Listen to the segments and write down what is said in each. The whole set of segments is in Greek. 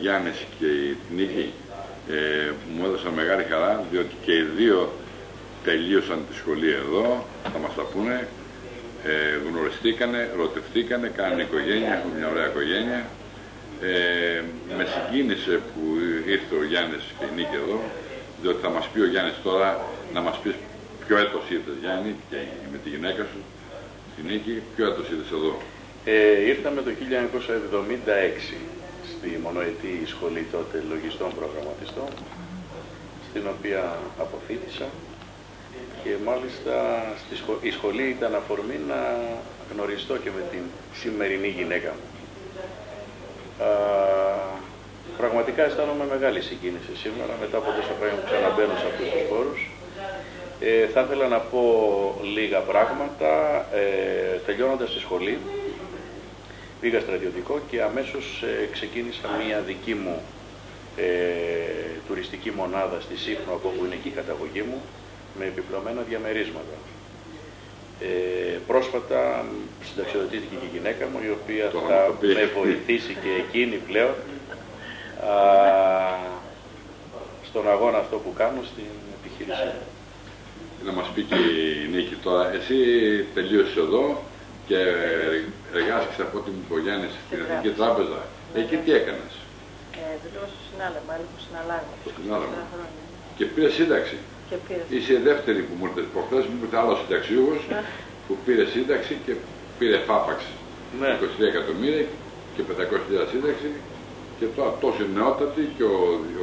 Γιάννης και η Νίκη μου έδωσαν μεγάλη χαρά, διότι και οι δύο τελείωσαν τη σχολή εδώ, θα μας τα πούνε, γνωριστήκανε, ερωτευτήκανε, κάνανε οικογένεια, έχουν μια ωραία οικογένεια. Με συγκίνησε που ήρθε ο Γιάννης και η Νίκη εδώ, διότι θα μας πει ο Γιάννης τώρα να μας πεις ποιο έτος ήρθες, Γιάννη, και με τη γυναίκα σου, τη Νίκη, ποιο έτος ήρθες εδώ. Ήρθαμε το 1976 στη μονοετή σχολή τότε λογιστών προγραμματιστών, στην οποία αποφοίτησα, και μάλιστα η σχολή ήταν αφορμή να γνωριστώ και με την σημερινή γυναίκα μου. Πραγματικά αισθάνομαι μεγάλη συγκίνηση σήμερα, μετά από τόσα χρόνια που ξαναμπαίνω σε αυτούς τους χώρους. Θα ήθελα να πω λίγα πράγματα. Τελειώνοντας τη σχολή, πήγα στρατιωτικό και αμέσως ξεκίνησα μία δική μου τουριστική μονάδα στη Σύφνο, από όπου είναι εκεί η καταγωγή μου, με επιπλωμένα διαμερίσματα. Πρόσφατα συνταξιοδοτήθηκε και η γυναίκα μου, η οποία θα με βοηθήσει και εκείνη πλέον στον αγώνα αυτό που κάνω στην επιχείρησή μου. Να μας πει και η Νίκη τώρα, εσύ τελείωσες εδώ και εργάστηκες από ό,τι μου είπε ο Γιάννης στην Εθνική Τράπεζα. Εκεί τι έκανες? Δουλεύω στο συνάλλαγμα, έλεγχο συναλλάγματος. Στο συνάλλαγμα. Και πήρε σύνταξη. Είσαι η δεύτερη που μου ήρθε προχθές, μου ήρθε άλλος συνταξιούχος που πήρε σύνταξη και πήρε φάπαξ 23 εκατομμύρια και 500.000 σύνταξη, και τώρα τόσο νεότατη και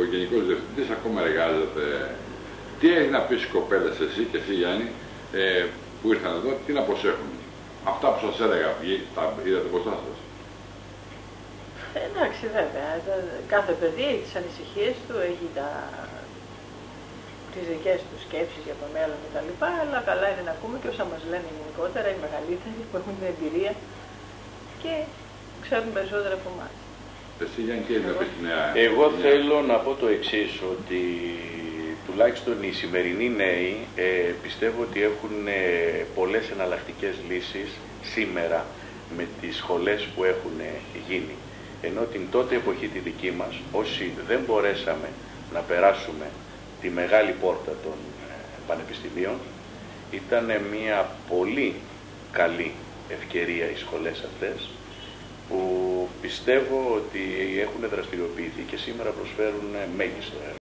ο Γενικός Διευθυντής ακόμα εργάζεται. Τι έχει να πεις κοπέλες εσύ και εσύ, Γιάννη, που ήρθαν εδώ, τι να προσέχουν? Αυτά που σας έλεγα, τα είδατε μπροστά σας? Εντάξει, βέβαια. Κάθε παιδί έχει τις ανησυχίες του, έχει τις δικές του σκέψεις για το μέλλον κτλ. Αλλά καλά είναι να ακούμε και όσα μας λένε γενικότερα οι μεγαλύτεροι που έχουν την εμπειρία και ξέρουν περισσότερα από εμάς. Εσύ, Γιάννη, τι έχεις να πεις? Εγώ θέλω να πω το εξής, ότι τουλάχιστον οι σημερινοί νέοι πιστεύω ότι έχουν πολλές εναλλακτικές λύσεις σήμερα με τις σχολές που έχουν γίνει. Ενώ την τότε εποχή τη δική μας, όσοι δεν μπορέσαμε να περάσουμε τη μεγάλη πόρτα των πανεπιστημίων, ήταν μια πολύ καλή ευκαιρία οι σχολές αυτές, που πιστεύω ότι έχουν δραστηριοποιηθεί και σήμερα προσφέρουν μέγιστο έργο.